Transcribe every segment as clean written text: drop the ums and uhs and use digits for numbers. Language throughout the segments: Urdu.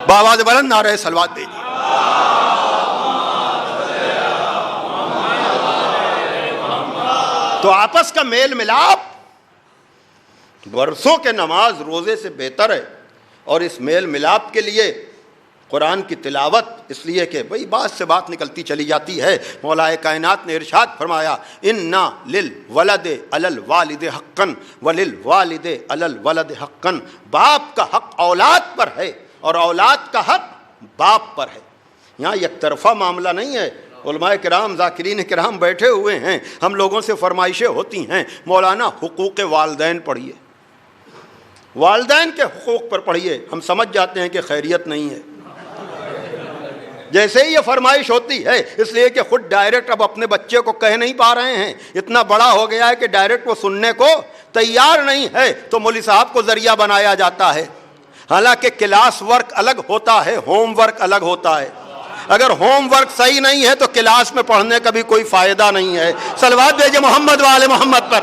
بآواز بلند نعرہ صلوات دیجیے۔ تو آپس کا میل ملاپ برسوں کے نماز روزے سے بہتر ہے، اور اس میل ملاپ کے لیے قرآن کی تلاوت، اس لیے کہ بھئی بات سے بات نکلتی چلی جاتی ہے۔ مولا کائنات نے ارشاد فرمایا اِنَّا لِلْوَلَدِ عَلَى الْوَالِدِ حَقًّا وَلِلْوَالِدِ عَلَى الْوَلَدِ حَقًّا، باپ کا حق اولاد پر ہے اور اولاد کا حق باپ پر ہے۔ یہاں یک طرفہ معاملہ نہیں ہے۔ علماء کرام، ذاکرین کرام بیٹھے ہوئے ہیں، ہم لوگوں سے فرمائشیں ہوتی ہیں مولانا حقوق والدین پڑھیے، والدین کے حقوق پر پڑھیے۔ ہم سمجھ جاتے ہیں کہ خیریت نہیں ہے جیسے ہی یہ فرمائش ہوتی ہے، اس لیے کہ خود ڈائریکٹ اب اپنے بچے کو کہہ نہیں پا رہے ہیں، اتنا بڑا ہو گیا ہے کہ ڈائریکٹ وہ سننے کو تیار نہیں ہے، تو مولوی صاحب کو ذریعہ بنایا جاتا ہے۔ حالانکہ کلاس ورک الگ ہوتا ہے، ہوم ورک الگ ہوتا ہے۔ اگر ہوم ورک صحیح نہیں ہے تو کلاس میں پڑھنے کا بھی کوئی فائدہ نہیں ہے۔ صلوات بھیجے محمد والے محمد پر۔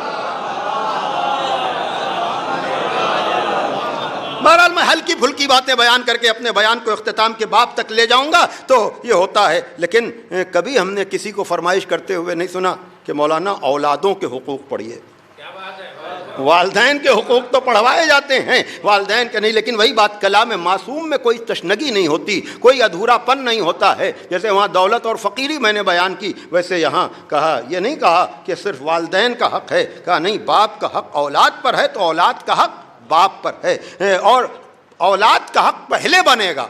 بہرحال میں ہلکی پھلکی باتیں بیان کر کے اپنے بیان کو اختتام کے باب تک لے جاؤں گا، تو یہ ہوتا ہے، لیکن کبھی ہم نے کسی کو فرمائش کرتے ہوئے نہیں سنا کہ مولانا اولادوں کے حقوق پڑھیے۔ والدین کے حقوق تو پڑھوائے جاتے ہیں، والدین کے نہیں، لیکن وہی بات، کلام معصوم میں کوئی تشنگی نہیں ہوتی، کوئی ادھورا پن نہیں ہوتا ہے۔ جیسے وہاں دولت اور فقیری میں نے بیان کی، ویسے یہاں کہا، یہ نہیں کہا کہ صرف والدین کا حق ہے، کہا نہیں، باپ کا حق اولاد پر ہے تو اولاد کا حق باپ پر ہے، اور اولاد کا حق پہلے بنے گا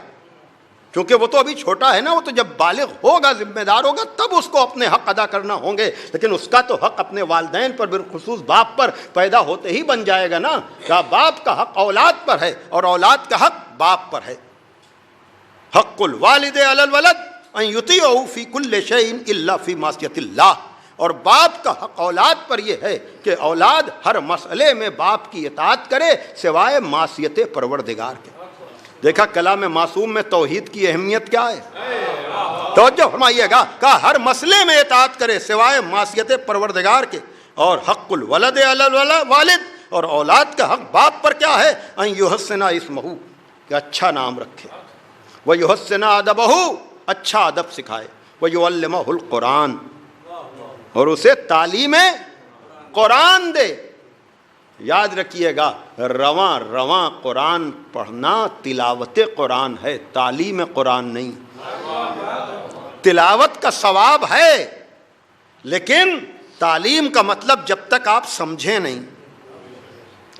کیونکہ وہ تو ابھی چھوٹا ہے نا، وہ تو جب بالغ ہوگا، ذمہ دار ہوگا، تب اس کو اپنے حق ادا کرنا ہوں گے، لیکن اس کا تو حق اپنے والدین پر، بالخصوص باپ پر پیدا ہوتے ہی بن جائے گا نا۔ کہ باپ کا حق اولاد پر ہے اور اولاد کا حق باپ پر ہے۔ حق الوالد علی الولد ان یطیعہ فی کل شیء الا فی معصیۃ اللہ، اور باپ کا حق اولاد پر یہ ہے کہ اولاد ہر مسئلے میں باپ کی اطاعت کرے سوائے معصیت پروردگار کے۔ دیکھا کلام معصوم میں توحید کی اہمیت کیا ہے، توجہ فرمائیے گا، کہا ہر مسئلے میں اطاعت کرے سوائے معصیت پروردگار کے۔ اور حق الولد علی الوالد، اور اولاد کا حق باپ پر کیا ہے، ان یحسن اسمہ، کہ اچھا نام رکھے، ویحسن ادبہ، اچھا ادب سکھائے، ویعلمہ القرآن، اور اسے تعلیم قرآن دے۔ یاد رکھیے گا، رواں رواں قرآن پڑھنا تلاوت قرآن ہے، تعلیم قرآن نہیں۔ تلاوت کا ثواب ہے، لیکن تعلیم کا مطلب جب تک آپ سمجھیں نہیں،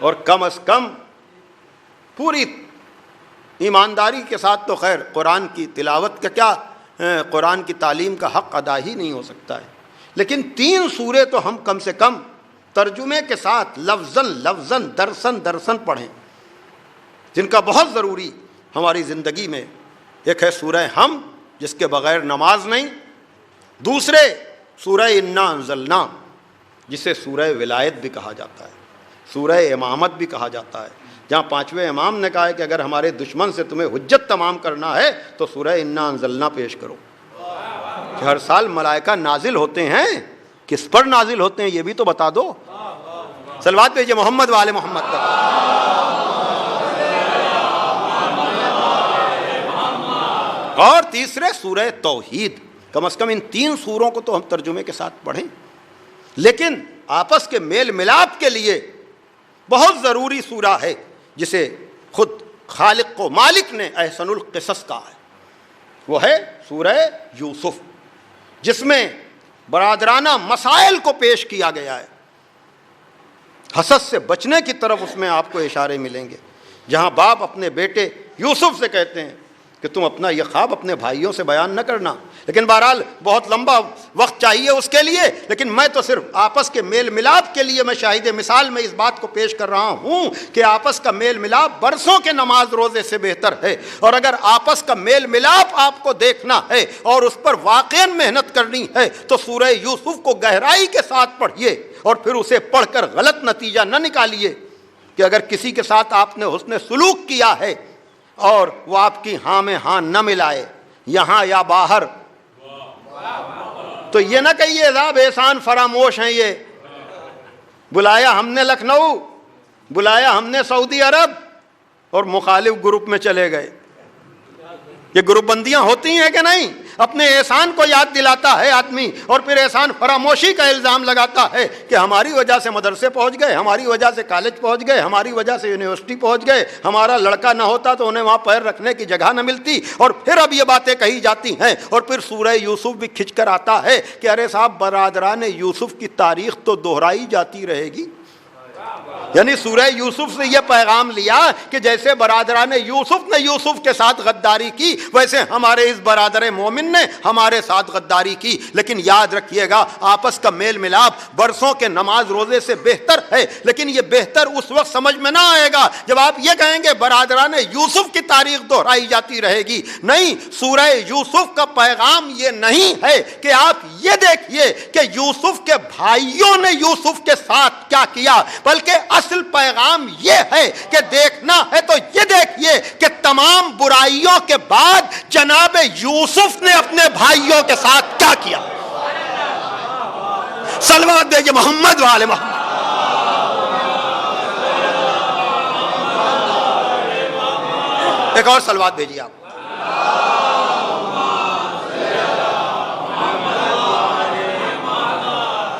اور کم از کم پوری ایمانداری کے ساتھ تو خیر قرآن کی تلاوت کا کیا، قرآن کی تعلیم کا حق ادا ہی نہیں ہو سکتا ہے، لیکن 3 سورے تو ہم کم سے کم ترجمے کے ساتھ لفظاً لفظاً درسن درسن پڑھیں، جن کا بہت ضروری ہماری زندگی میں۔ ایک ہے سورہ ہم، جس کے بغیر نماز نہیں، دوسرے سورہ انا انزلنا، جسے سورہ ولایت بھی کہا جاتا ہے، سورہ امامت بھی کہا جاتا ہے، جہاں 5ویں امام نے کہا ہے کہ اگر ہمارے دشمن سے تمہیں حجت تمام کرنا ہے تو سورہ انا انزلنا پیش کرو۔ کہ ہر سال ملائکہ نازل ہوتے ہیں، کس پر نازل ہوتے ہیں یہ بھی تو بتا دو۔ صلوات بھیجیے محمد والے محمد پر۔ اور تیسرے سورہ توحید، کم از کم ان 3 سوروں کو تو ہم ترجمے کے ساتھ پڑھیں، لیکن آپس کے میل ملاپ کے لیے بہت ضروری سورہ ہے، جسے خود خالق و مالک نے احسن القصص کہا ہے، وہ ہے سورہ یوسف، جس میں برادرانہ مسائل کو پیش کیا گیا ہے۔ حسد سے بچنے کی طرف اس میں آپ کو اشارے ملیں گے، جہاں باپ اپنے بیٹے یوسف سے کہتے ہیں کہ تم اپنا یہ خواب اپنے بھائیوں سے بیان نہ کرنا، لیکن بہرحال بہت لمبا وقت چاہیے اس کے لیے، لیکن میں تو صرف آپس کے میل ملاپ کے لیے میں شاہد مثال میں اس بات کو پیش کر رہا ہوں کہ آپس کا میل ملاپ برسوں کے نماز روزے سے بہتر ہے۔ اور اگر آپس کا میل ملاپ آپ کو دیکھنا ہے اور اس پر واقعاً محنت کرنی ہے تو سورہ یوسف کو گہرائی کے ساتھ پڑھیے، اور پھر اسے پڑھ کر غلط نتیجہ نہ نکالیے کہ اگر کسی کے ساتھ آپ نے حسن سلوک کیا ہے اور وہ آپ کی ہاں میں ہاں نہ ملائے، یہاں یا باہر، تو یہ نہ کہیے عذاب احسان فراموش ہیں، یہ بلایا ہم نے لکھنؤ، بلایا ہم نے سعودی عرب، اور مخالف گروپ میں چلے گئے۔ یہ گروپ بندیاں ہوتی ہیں کہ نہیں؟ اپنے احسان کو یاد دلاتا ہے آدمی اور پھر احسان فراموشی کا الزام لگاتا ہے کہ ہماری وجہ سے مدرسے پہنچ گئے، ہماری وجہ سے کالج پہنچ گئے، ہماری وجہ سے یونیورسٹی پہنچ گئے، ہمارا لڑکا نہ ہوتا تو انہیں وہاں پیر رکھنے کی جگہ نہ ملتی، اور پھر اب یہ باتیں کہی جاتی ہیں، اور پھر سورہ یوسف بھی کھنچ کر آتا ہے کہ ارے صاحب برادران یوسف کی تاریخ تو دہرائی جاتی رہے گی۔ یعنی سورہ یوسف سے یہ پیغام لیا کہ جیسے برادران یوسف نے یوسف کے ساتھ غداری کی، ویسے ہمارے اس برادر مومن نے ہمارے ساتھ غداری کی۔ لیکن یاد رکھیے گا، آپس کا میل ملاپ برسوں کے نماز روزے سے بہتر ہے، لیکن یہ بہتر اس وقت سمجھ میں نہ آئے گا جب آپ یہ کہیں گے برادران یوسف کی تاریخ دہرائی جاتی رہے گی۔ نہیں، سورہ یوسف کا پیغام یہ نہیں ہے کہ آپ یہ دیکھیے کہ یوسف کے بھائیوں نے یوسف کے ساتھ کیا کیا، بلکہ اصل پیغام یہ ہے کہ دیکھنا ہے تو یہ دیکھیے کہ تمام برائیوں کے بعد جناب یوسف نے اپنے بھائیوں کے ساتھ کیا کیا۔ صلوات دیجئے محمد والے محمد۔ ایک اور صلوات دیجئے آپ۔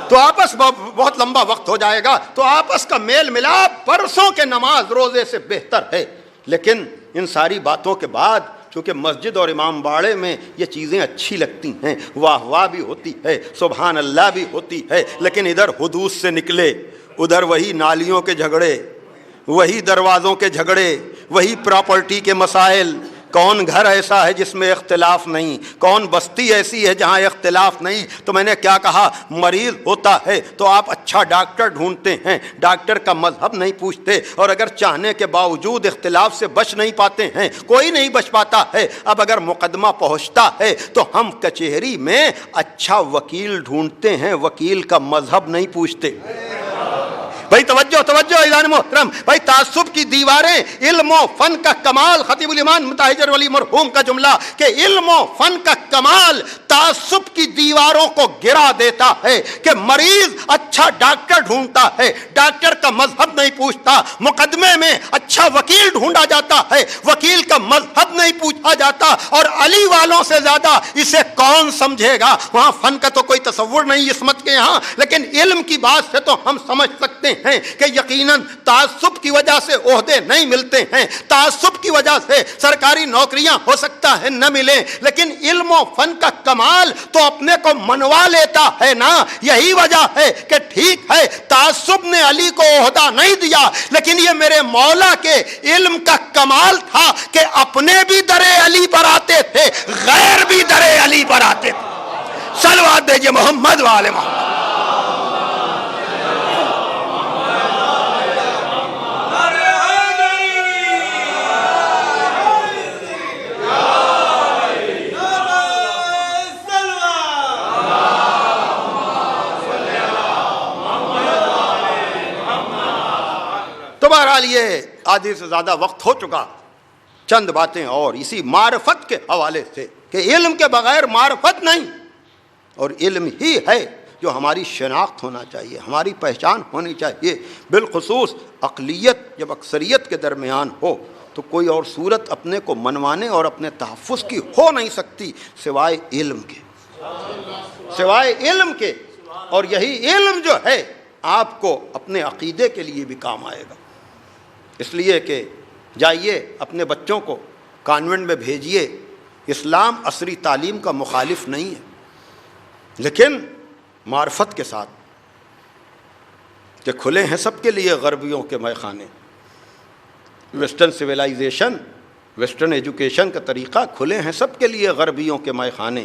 تو آپس بہت لمبا وقت ہو جائے گا، تو آپس کا میل ملاپ برسوں کے نماز روزے سے بہتر ہے۔ لیکن ان ساری باتوں کے بعد چونکہ مسجد اور امام باڑے میں یہ چیزیں اچھی لگتی ہیں، واہ واہ بھی ہوتی ہے، سبحان اللہ بھی ہوتی ہے، لیکن ادھر حدود سے نکلے، ادھر وہی نالیوں کے جھگڑے، وہی دروازوں کے جھگڑے، وہی پراپرٹی کے مسائل۔ کون گھر ایسا ہے جس میں اختلاف نہیں؟ کون بستی ایسی ہے جہاں اختلاف نہیں؟ تو میں نے کیا کہا، مریض ہوتا ہے تو آپ اچھا ڈاکٹر ڈھونڈتے ہیں، ڈاکٹر کا مذہب نہیں پوچھتے، اور اگر چاہنے کے باوجود اختلاف سے بچ نہیں پاتے ہیں، کوئی نہیں بچ پاتا ہے، اب اگر مقدمہ پہنچتا ہے تو ہم کچہری میں اچھا وکیل ڈھونڈتے ہیں، وکیل کا مذہب نہیں پوچھتے۔ بھائی توجہ توجہ اعلان محترم، بھائی تعصب کی دیواریں علم و فن کا کمال، خطیب الایمان مطہر ولی مرحوم کا جملہ کہ علم و فن کا کمال تعصب کی دیواروں کو گرا دیتا ہے کہ مریض اچھا ڈاکٹر ڈھونڈتا ہے، ڈاکٹر کا مذہب نہیں پوچھتا، مقدمے میں اچھا وکیل ڈھونڈا جاتا ہے، وکیل کا مذہب نہیں پوچھا جاتا، اور علی والوں سے زیادہ اسے کون سمجھے گا؟ وہاں فن کا تو کوئی تصور نہیں عصمت کے یہاں، لیکن علم کی بات سے تو ہم سمجھ سکتے ہیں کہ یقیناً تعصب کی وجہ سے عہدے نہیں ملتے ہیں، تعصب کی وجہ سے سرکاری نوکریاں ہو سکتا ہے نہ ملیں، لیکن علم و فن کا کمال تو اپنے کو منوا لیتا ہے نا۔ یہی وجہ ہے کہ ٹھیک ہے تعصب نے علی کو عہدہ نہیں دیا، لیکن یہ میرے مولا کے علم کا کمال تھا کہ اپنے بھی در علی پر آتے تھے، غیر بھی در علی پر آتے تھے۔ صلوات دیجئے محمد والے محمد۔ تو بہرحال یہ آدھی سے زیادہ وقت ہو چکا، چند باتیں اور اسی معرفت کے حوالے سے کہ علم کے بغیر معرفت نہیں، اور علم ہی ہے جو ہماری شناخت ہونا چاہیے، ہماری پہچان ہونی چاہیے۔ بالخصوص اقلیت جب اکثریت کے درمیان ہو تو کوئی اور صورت اپنے کو منوانے اور اپنے تحفظ کی ہو نہیں سکتی سوائے علم کے، سوائے علم کے۔ اور یہی علم جو ہے آپ کو اپنے عقیدے کے لیے بھی کام آئے گا، اس لیے کہ جائیے اپنے بچوں کو کانوینٹ میں بھیجیے۔ اسلام عصری تعلیم کا مخالف نہیں ہے، لیکن معرفت کے ساتھ کہ کھلے ہیں سب کے لیے غربیوں کے مے خانے، ویسٹرن سویلائزیشن، ویسٹرن ایجوکیشن کا طریقہ کھلے ہیں سب کے لیے غربیوں کے مے خانے۔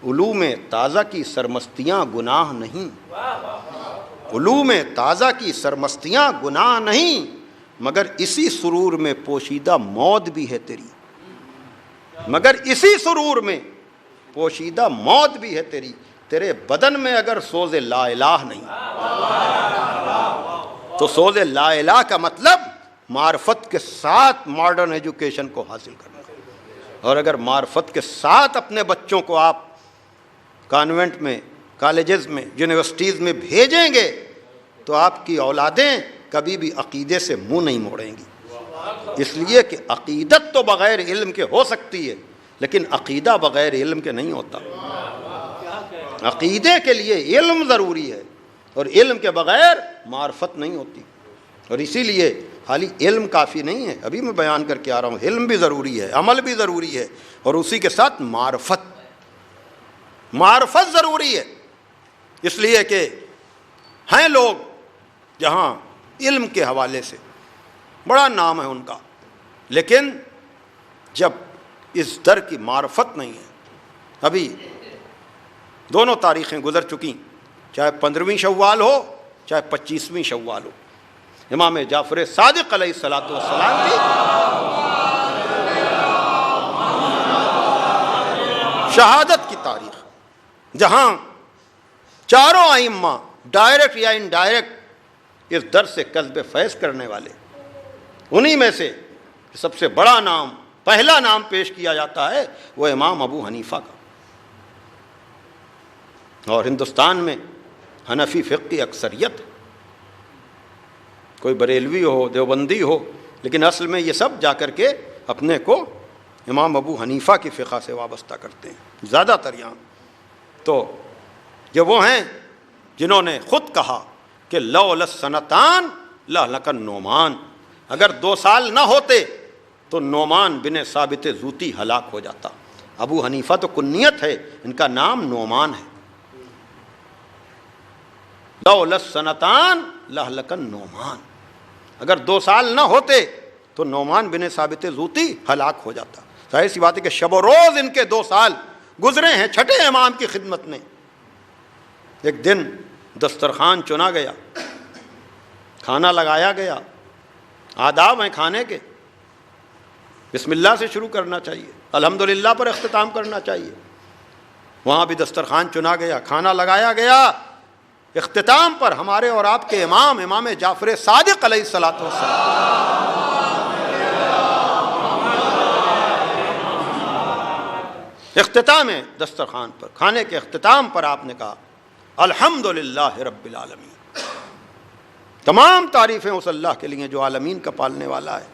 علوم تازہ کی سرمستیاں گناہ نہیں، علوم تازہ کی سرمستیاں گناہ نہیں، مگر اسی سرور میں پوشیدہ موت بھی ہے تیری، مگر اسی سرور میں پوشیدہ موت بھی ہے تیری، تیرے بدن میں اگر سوز لا الہ نہیں۔ تو سوز لا الہ کا مطلب معرفت کے ساتھ ماڈرن ایجوکیشن کو حاصل کرنا، اور اگر معرفت کے ساتھ اپنے بچوں کو آپ کانوینٹ میں، کالجز میں، یونیورسٹیز میں بھیجیں گے تو آپ کی اولادیں کبھی بھی عقیدے سے منہ نہیں موڑیں گی، اس لیے کہ عقیدت تو بغیر علم کے ہو سکتی ہے، لیکن عقیدہ بغیر علم کے نہیں ہوتا. عقیدے کے لیے علم ضروری ہے، اور علم کے بغیر معرفت نہیں ہوتی. اور اسی لیے خالی علم کافی نہیں ہے، ابھی میں بیان کر کے آ رہا ہوں، علم بھی ضروری ہے، عمل بھی ضروری ہے، اور اسی کے ساتھ معرفت ضروری ہے. اس لیے کہ ہیں لوگ جہاں علم کے حوالے سے بڑا نام ہے ان کا، لیکن جب اس در کی معرفت نہیں ہے. ابھی دونوں تاریخیں گزر چکی، چاہے 15ویں شوال ہو چاہے 25ویں شوال ہو. امام جعفر صادق علیہ الصلوۃ والسلام کی شہادت کی تاریخ، جہاں چاروں ائمہ ڈائریکٹ یا انڈائریکٹ اس در سے کسب فیض کرنے والے، انہی میں سے سب سے بڑا نام، پہلا نام پیش کیا جاتا ہے وہ امام ابو حنیفہ کا. اور ہندوستان میں حنفی فقہ کی اکثریت، کوئی بریلوی ہو دیوبندی ہو، لیکن اصل میں یہ سب جا کر کے اپنے کو امام ابو حنیفہ کی فقہ سے وابستہ کرتے ہیں زیادہ تر یہاں. تو یہ وہ ہیں جنہوں نے خود کہا کہ لولا السنتان لہلک النعمان، اگر 2 سال نہ ہوتے تو نعمان بن ثابت زوتی ہلاک ہو جاتا. ابو حنیفہ تو کنیت ہے، ان کا نام نعمان ہے. لولا السنتان لہلک النعمان، اگر 2 سال نہ ہوتے تو نعمان بن ثابت زوتی ہلاک ہو جاتا. ظاہر سی بات ہے کہ شب و روز ان کے 2 سال گزرے ہیں چھٹے امام کی خدمت میں. ایک دن دسترخوان چنا گیا، کھانا لگایا گیا، آداب ہیں کھانے کے، بسم اللہ سے شروع کرنا چاہیے، الحمدللہ پر اختتام کرنا چاہیے. وہاں بھی دسترخوان چنا گیا، کھانا لگایا گیا، اختتام پر ہمارے اور آپ کے امام جعفر صادق علیہ الصلوۃ والسلام اختتام دسترخوان پر، کھانے کے اختتام پر آپ نے کہا الحمدللہ رب العالمین، تمام تعریفیں اس اللہ کے لیے جو عالمین کا پالنے والا ہے.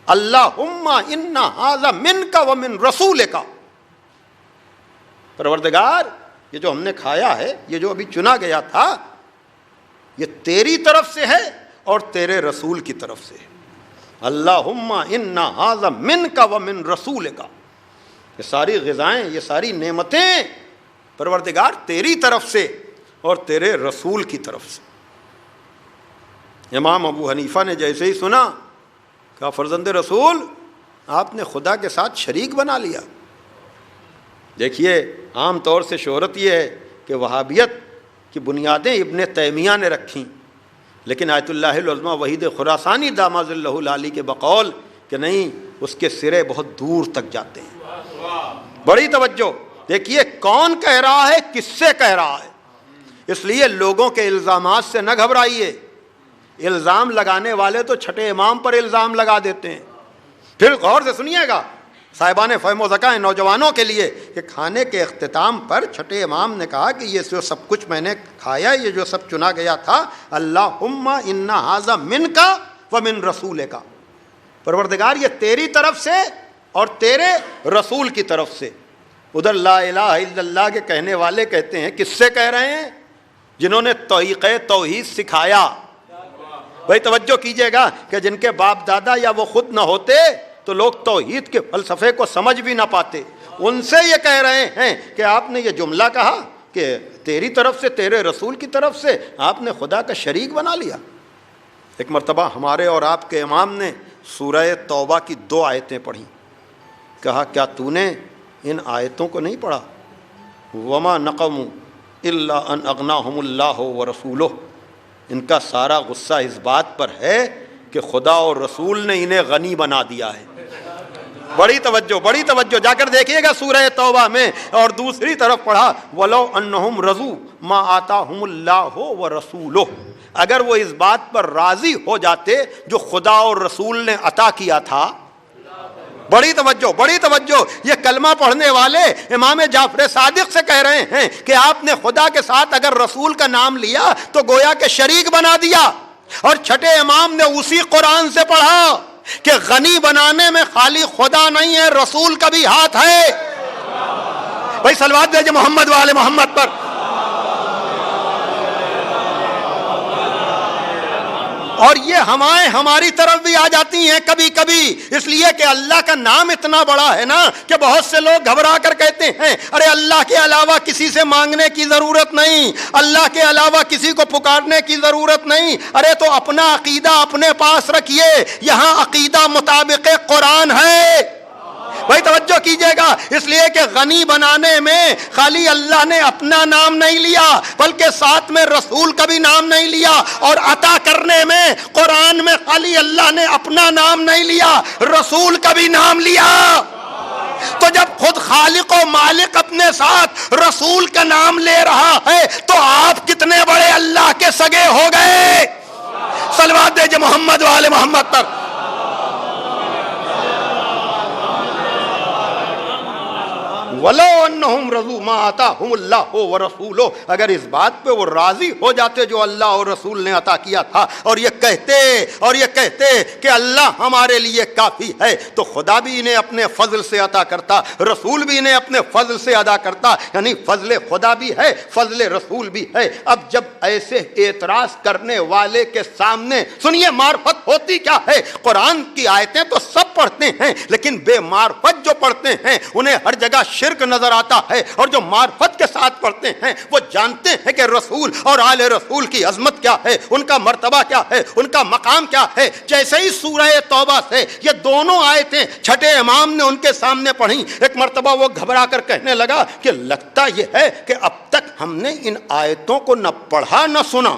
اللہم انا ھذا منک ومن رسولک، پروردگار یہ جو ہم نے کھایا ہے، یہ جو ابھی چنا گیا تھا، یہ تیری طرف سے ہے اور تیرے رسول کی طرف سے ہے. اللہم انا ھذا منک ومن رسولک، یہ ساری غذائیں، یہ ساری نعمتیں پروردگار تیری طرف سے اور تیرے رسول کی طرف سے. امام ابو حنیفہ نے جیسے ہی سنا، کہا فرزند رسول آپ نے خدا کے ساتھ شریک بنا لیا. دیکھیے عام طور سے شہرت یہ ہے کہ وہابیت کی بنیادیں ابن تیمیہ نے رکھیں، لیکن آیت اللہ العظمہ وحید خراسانی داماد اللہ العالی کے بقول کہ نہیں، اس کے سرے بہت دور تک جاتے ہیں. بڑی توجہ دیکھیے کون کہہ رہا ہے، کس سے کہہ رہا ہے. اس لیے لوگوں کے الزامات سے نہ گھبرائیے. الزام لگانے والے تو چھٹے امام پر الزام لگا دیتے ہیں. پھر غور سے سنیے گا، صاحبان فہم و ذکا نوجوانوں کے لیے، کہ کھانے کے اختتام پر چھٹے امام نے کہا کہ یہ جو سب کچھ میں نے کھایا، یہ جو سب چنا گیا تھا، اللہم انا ھذا منک ومن رسولک، پروردگار یہ تیری طرف سے اور تیرے رسول کی طرف سے. ادھر لا الہ الا اللہ کے کہنے والے کہتے ہیں، کس سے کہہ رہے ہیں؟ جنہوں نے طریقہ توحید سکھایا. بھائی توجہ کیجئے گا کہ جن کے باپ دادا یا وہ خود نہ ہوتے تو لوگ توحید کے فلسفے کو سمجھ بھی نہ پاتے. ان سے یہ کہہ رہے ہیں کہ آپ نے یہ جملہ کہا کہ تیری طرف سے تیرے رسول کی طرف سے، آپ نے خدا کا شریک بنا لیا. ایک مرتبہ ہمارے اور آپ کے امام نے سورہ توبہ کی 2 آیتیں پڑھیں. کہا کیا تو نے ان آیتوں کو نہیں پڑھا؟ وما نقموا الا ان اغناہم اللہ ورسولہ. ان کا سارا غصہ اس بات پر ہے کہ خدا اور رسول نے انہیں غنی بنا دیا ہے. بڑی توجہ، بڑی توجہ، جا کر دیکھیے گا سورہ توبہ میں. اور دوسری طرف پڑھا وَلَوْ أَنَّهُمْ رَضُوا مَا آتَاهُمُ اللَّهُ وَرَسُولُهُ، اگر وہ اس بات پر راضی ہو جاتے جو خدا اور رسول نے عطا کیا تھا. بڑی توجہ، بڑی توجہ. یہ کلمہ پڑھنے والے امام جعفر صادق سے کہہ رہے ہیں کہ آپ نے خدا کے ساتھ اگر رسول کا نام لیا تو گویا کہ شریک بنا دیا. اور چھٹے امام نے اسی قرآن سے پڑھا کہ غنی بنانے میں خالی خدا نہیں ہے، رسول کا بھی ہاتھ ہے. بھائی صلوات بھیجے محمد والے محمد پر. اور یہ ہوائیں ہماری طرف بھی آ جاتی ہیں کبھی کبھی، اس لیے کہ اللہ کا نام اتنا بڑا ہے نا کہ بہت سے لوگ گھبرا کر کہتے ہیں ارے اللہ کے علاوہ کسی سے مانگنے کی ضرورت نہیں، اللہ کے علاوہ کسی کو پکارنے کی ضرورت نہیں. ارے تو اپنا عقیدہ اپنے پاس رکھیے، یہاں عقیدہ مطابق قرآن ہے. بھائی توجہ کیجئے گا، اس لیے کہ غنی بنانے میں خالی اللہ نے اپنا نام نہیں لیا بلکہ ساتھ میں رسول کا بھی نام نہیں لیا، اور عطا کرنے میں قرآن میں خالی اللہ نے اپنا نام نہیں لیا، رسول کا بھی نام لیا. تو جب خود خالق و مالک اپنے ساتھ رسول کا نام لے رہا ہے تو آپ کتنے بڑے اللہ کے سگے ہو گئے. صلوات دیجئے محمد والے محمد پر. وَلَوْ أَنَّهُمْ رَضُوا مَا آتَاهُمُ اللَّهُ وَرَسُولُهُ، اگر اس بات پہ وہ راضی ہو جاتے جو اللہ اور رسول نے عطا کیا تھا، اور یہ کہتے کہ اللہ ہمارے لیے کافی ہے، تو خدا بھی انہیں اپنے فضل سے عطا کرتا، رسول بھی انہیں اپنے فضل سے ادا کرتا. یعنی فضل خدا بھی ہے، فضل رسول بھی ہے. اب جب ایسے اعتراض کرنے والے کے سامنے سنیے معرفت ہوتی کیا ہے. قرآن کی آیتیں تو سب پڑھتے ہیں، لیکن بے معرفت جو پڑھتے ہیں انہیں ہر جگہ شرک نظر آتا ہے، اور جو معرفت کے ساتھ پڑھتے ہیں وہ جانتے ہیں کہ رسول اور آل رسول کی عظمت کیا ہے، ان کا مرتبہ کیا ہے، ان کا مقام کیا ہے. جیسے ہی سورہ توبہ سے یہ دونوں آیتیں چھٹے امام نے ان کے سامنے پڑھی، ایک مرتبہ وہ گھبرا کر کہنے لگا کہ لگتا یہ ہے کہ اب تک ہم نے ان آیتوں کو نہ پڑھا نہ سنا.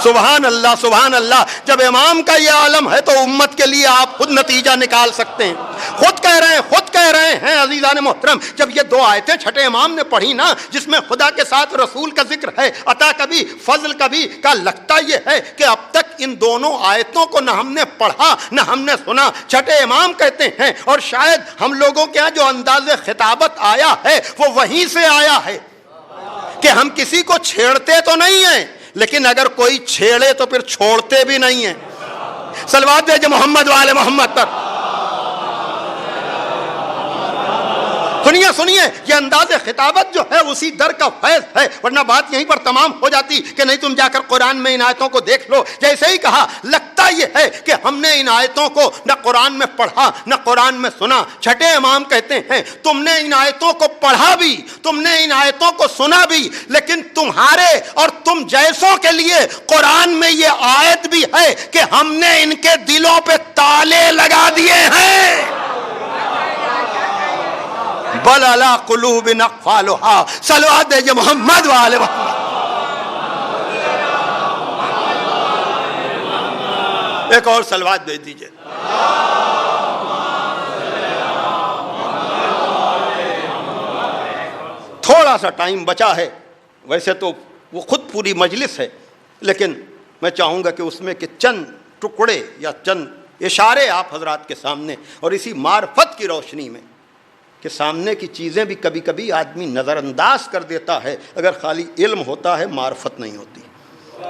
سبحان اللہ سبحان اللہ. جب امام کا یہ عالم ہے تو امت کے لیے آپ خود نتیجہ نکال سکتے ہیں. خود کہہ رہے ہیں عزیزان محترم، جب یہ دو آیتیں چھٹے امام نے پڑھی نا جس میں خدا کے ساتھ رسول کا ذکر ہے، عطا کا بھی فضل کا بھی، کا لگتا یہ ہے کہ اب تک ان دونوں آیتوں کو نہ ہم نے پڑھا نہ ہم نے سنا. چھٹے امام کہتے ہیں، اور شاید ہم لوگوں کے ہاں جو انداز خطابت آیا ہے وہ وہیں سے آیا ہے کہ ہم کسی کو چھیڑتے تو نہیں ہیں، لیکن اگر کوئی چھیڑے تو پھر چھوڑتے بھی نہیں ہیں. صلوات بھیجے محمد والے محمد پر. سنیے یہ انداز خطابت جو ہے اسی در کا فیض ہے، ورنہ بات یہیں پر تمام ہو جاتی کہ نہیں تم جا کر قرآن میں ان آیتوں کو دیکھ لو. جیسے ہی کہا لگتا یہ ہے کہ ہم نے ان آیتوں کو نہ قرآن میں پڑھا نہ قرآن میں سنا. چھٹے امام کہتے ہیں تم نے ان آیتوں کو پڑھا بھی، تم نے ان آیتوں کو سنا بھی، لیکن تمہارے اور تم جیسوں کے لیے قرآن میں یہ آیت بھی ہے کہ ہم نے ان کے دلوں پہ تالے لگا دیے ہیں. بل علی قلوب اقفالها. صلوات دیجئے محمد والے محمد. ایک اور صلوات بھیج دیجئے. تھوڑا سا ٹائم بچا ہے، ویسے تو وہ خود پوری مجلس ہے، لیکن میں چاہوں گا کہ اس میں کہ چند ٹکڑے یا چند اشارے آپ حضرات کے سامنے، اور اسی معرفت کی روشنی میں کہ سامنے کی چیزیں بھی کبھی کبھی آدمی نظر انداز کر دیتا ہے اگر خالی علم ہوتا ہے، معرفت نہیں ہوتی.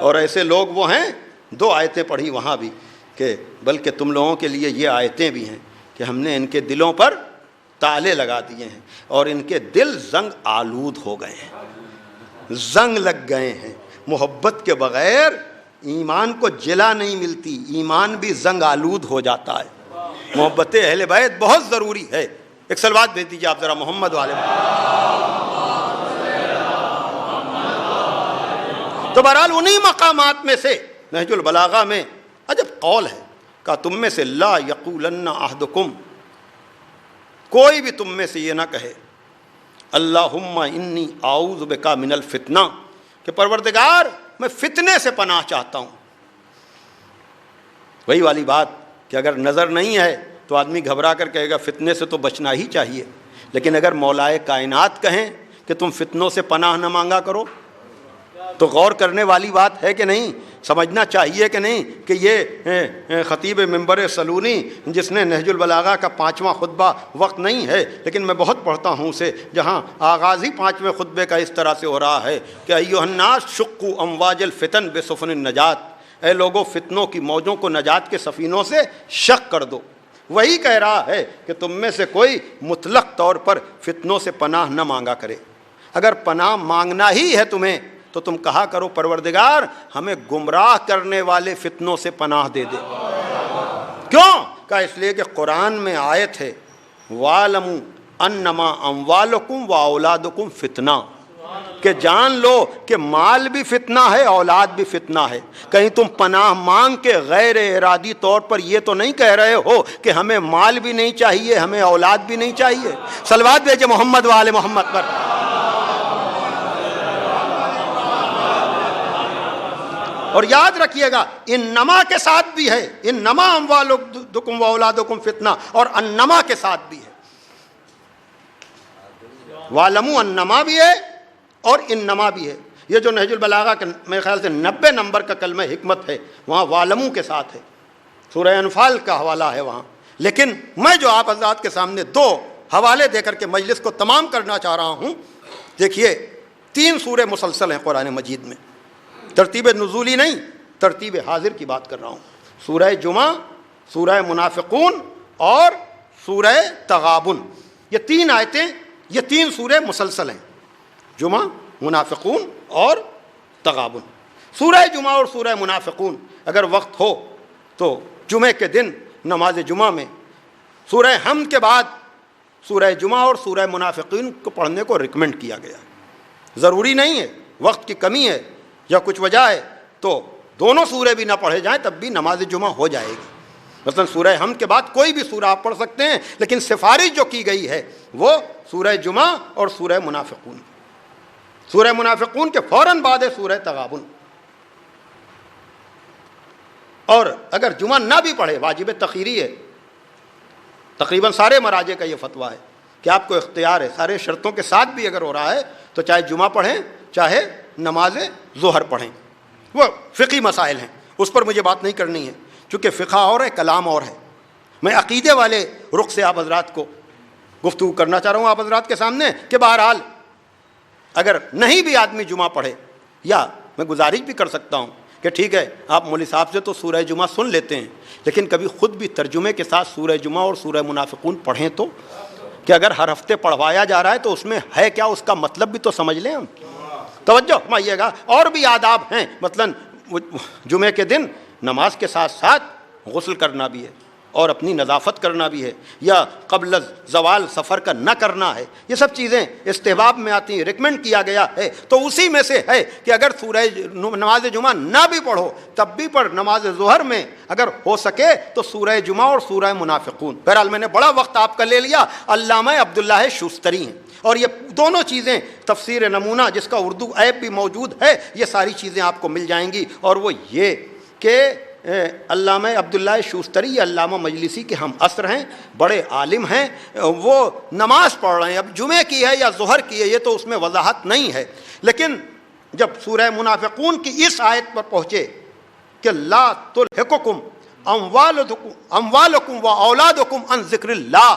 اور ایسے لوگ وہ ہیں، دو آیتیں پڑھی وہاں بھی کہ بلکہ تم لوگوں کے لیے یہ آیتیں بھی ہیں کہ ہم نے ان کے دلوں پر تالے لگا دیے ہیں اور ان کے دل زنگ آلود ہو گئے ہیں، زنگ لگ گئے ہیں. محبت کے بغیر ایمان کو جلا نہیں ملتی، ایمان بھی زنگ آلود ہو جاتا ہے. محبت اہل بیت بہت ضروری ہے. ایک صلوات بھیج دیجیے آپ ذرا محمد والے. تو بہرحال انہی مقامات میں سے نہج البلاغہ میں عجب قول ہے کہ تم میں سے لا یقولن احدکم، کوئی بھی تم میں سے یہ نہ کہے اللہم انی اعوذ بک من الفتنہ، کہ پروردگار میں فتنے سے پناہ چاہتا ہوں. وہی والی بات کہ اگر نظر نہیں ہے تو آدمی گھبرا کر کہے گا فتنے سے تو بچنا ہی چاہیے، لیکن اگر مولائے کائنات کہیں کہ تم فتنوں سے پناہ نہ مانگا کرو تو غور کرنے والی بات ہے کہ نہیں، سمجھنا چاہیے کہ نہیں کہ یہ خطیب منبر سلونی جس نے نہج البلاغہ کا 5واں خطبہ، وقت نہیں ہے لیکن میں بہت پڑھتا ہوں اسے، جہاں آغاز ہی 5ویں خطبے کا اس طرح سے ہو رہا ہے کہ ایھا الناس شقوا امواج الفتن بسفن النجات، اے لوگوں فتنوں کی موجوں کو نجات کے سفینوں سے شق کر دو. وہی کہہ رہا ہے کہ تم میں سے کوئی مطلق طور پر فتنوں سے پناہ نہ مانگا کرے۔ اگر پناہ مانگنا ہی ہے تمہیں تو تم کہا کرو پروردگار ہمیں گمراہ کرنے والے فتنوں سے پناہ دے دے۔ کیوں؟ کہا اس لیے کہ قرآن میں آیت ہے وَاعْلَمُوا أَنَّمَا أَمْوَالُكُمْ وَأَوْلَادُكُمْ فِتْنَةٌ، کہ جان لو کہ مال بھی فتنہ ہے، اولاد بھی فتنہ ہے۔ کہیں تم پناہ مانگ کے غیر ارادی طور پر یہ تو نہیں کہہ رہے ہو کہ ہمیں مال بھی نہیں چاہیے، ہمیں اولاد بھی نہیں چاہیے؟ صلوات بھیجے محمد وآل محمد پر۔ اور یاد رکھیے گا انما کے ساتھ بھی ہے، انما اموالکم واولادکم فتنہ، اور انما کے ساتھ بھی ہے۔ وَاعْلَمُوا انما بھی ہے اور انما بھی ہے۔ یہ جو نہج البلاغہ کے میرے خیال سے 90 نمبر کا کلمہ حکمت ہے وہاں وَاعْلَمُوا کے ساتھ ہے، سورہ انفال کا حوالہ ہے وہاں۔ لیکن میں جو آپ حضرات کے سامنے 2 حوالے دے کر کے مجلس کو تمام کرنا چاہ رہا ہوں، دیکھیے 3 سورے مسلسل ہیں قرآن مجید میں، ترتیب نزولی نہیں، ترتیب حاضر کی بات کر رہا ہوں۔ سورہ جمعہ، سورہ منافقون اور سورہ تغابن، یہ 3 آیتیں، یہ 3 سورے مسلسل ہیں، جمعہ، منافقون اور تغابن۔ سورہ جمعہ اور سورہ منافقون اگر وقت ہو تو جمعے کے دن نماز جمعہ میں سورہ حمد کے بعد سورہ جمعہ اور سورہ منافقین کو پڑھنے کو ریکمینڈ کیا گیا۔ ضروری نہیں ہے، وقت کی کمی ہے یا کچھ وجہ ہے تو دونوں سورے بھی نہ پڑھے جائیں تب بھی نماز جمعہ ہو جائے گی۔ مثلا سورہ حمد کے بعد کوئی بھی سورہ آپ پڑھ سکتے ہیں، لیکن سفارش جو کی گئی ہے وہ سورہ جمعہ اور سورہ منافقون، سورہ منافقون کے فوراً بعد ہے سورہ تغابن۔ اور اگر جمعہ نہ بھی پڑھے واجب تخیری ہے، تقریباً سارے مراجع کا یہ فتویٰ ہے کہ آپ کو اختیار ہے، سارے شرطوں کے ساتھ بھی اگر ہو رہا ہے تو چاہے جمعہ پڑھیں چاہے نماز ظہر پڑھیں، وہ فقہی مسائل ہیں، اس پر مجھے بات نہیں کرنی ہے چونکہ فقہ اور ہے، کلام اور ہے۔ میں عقیدے والے رخ سے آپ حضرات کو گفتگو کرنا چاہ رہا ہوں آپ حضرات کے سامنے کہ بہرحال اگر نہیں بھی آدمی جمعہ پڑھے، یا میں گزارش بھی کر سکتا ہوں کہ ٹھیک ہے آپ مولوی صاحب سے تو سورہ جمعہ سن لیتے ہیں، لیکن کبھی خود بھی ترجمے کے ساتھ سورہ جمعہ اور سورہ منافقون پڑھیں تو، کہ اگر ہر ہفتے پڑھوایا جا رہا ہے تو اس میں ہے کیا، اس کا مطلب بھی تو سمجھ لیں ہم۔ توجہ فرمائیے گا، اور بھی آداب ہیں، مثلا جمعے کے دن نماز کے ساتھ ساتھ غسل کرنا بھی ہے اور اپنی نظافت کرنا بھی ہے، یا قبل زوال سفر کا نہ کرنا ہے، یہ سب چیزیں استحباب میں آتی ہیں، ریکمینڈ کیا گیا ہے۔ تو اسی میں سے ہے کہ اگر سورہ نماز جمعہ نہ بھی پڑھو تب بھی پر نماز ظہر میں اگر ہو سکے تو سورہ جمعہ اور سورہ منافقون۔ بہرحال میں نے بڑا وقت آپ کا لے لیا، علامہ عبداللہ شوستری ہیں، اور یہ دونوں چیزیں تفسیر نمونہ جس کا اردو ایپ بھی موجود ہے، یہ ساری چیزیں آپ کو مل جائیں گی۔ اور وہ یہ کہ علامہ عبداللہ شوستری علامہ مجلسی کے ہم عصر ہیں، بڑے عالم ہیں، وہ نماز پڑھ رہے ہیں، اب جمعے کی ہے یا ظہر کی ہے یہ تو اس میں وضاحت نہیں ہے، لیکن جب سورہ منافقون کی اس آیت پر پہنچے کہ لا تلہککم اموالکم و اولادکم عن ذکر اللہ،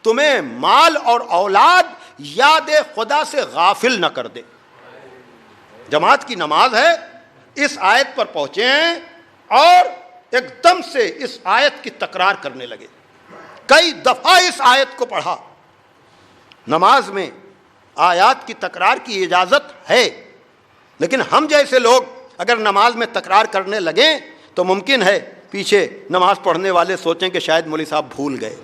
تمہیں مال اور اولاد یاد خدا سے غافل نہ کر دے۔ جماعت کی نماز ہے، اس آیت پر پہنچے ہیں اور ایک دم سے اس آیت کی تکرار کرنے لگے، کئی دفعہ اس آیت کو پڑھا۔ نماز میں آیات کی تکرار کی اجازت ہے، لیکن ہم جیسے لوگ اگر نماز میں تکرار کرنے لگیں تو ممکن ہے پیچھے نماز پڑھنے والے سوچیں کہ شاید مولوی صاحب بھول گئے،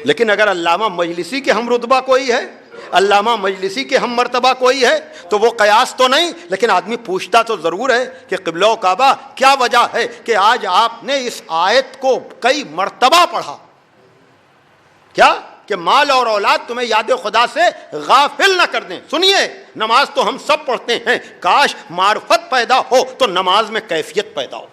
لیکن اگر علامہ مجلسی کے ہم رتبہ کوئی ہے، علامہ مجلسی کے ہم مرتبہ کوئی ہے تو وہ قیاس تو نہیں، لیکن آدمی پوچھتا تو ضرور ہے کہ قبلہ و کعبہ کیا وجہ ہے کہ آج آپ نے اس آیت کو کئی مرتبہ پڑھا، کیا کہ مال اور اولاد تمہیں یاد خدا سے غافل نہ کر دیں۔ سنیے، نماز تو ہم سب پڑھتے ہیں، کاش معرفت پیدا ہو تو نماز میں کیفیت پیدا ہو۔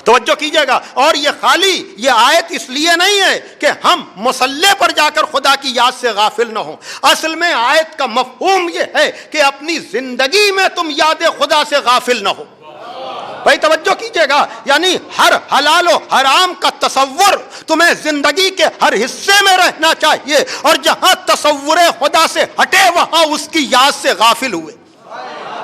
توجہ کیجئے گا، اور یہ خالی یہ آیت اس لیے نہیں ہے کہ ہم مصلی پر جا کر خدا کی یاد سے غافل نہ ہوں، اصل میں آیت کا مفہوم یہ ہے کہ اپنی زندگی میں تم یاد خدا سے غافل نہ ہو۔ بھائی توجہ کیجئے گا، یعنی ہر حلال و حرام کا تصور تمہیں زندگی کے ہر حصے میں رہنا چاہیے، اور جہاں تصور خدا سے ہٹے وہاں اس کی یاد سے غافل ہوئے۔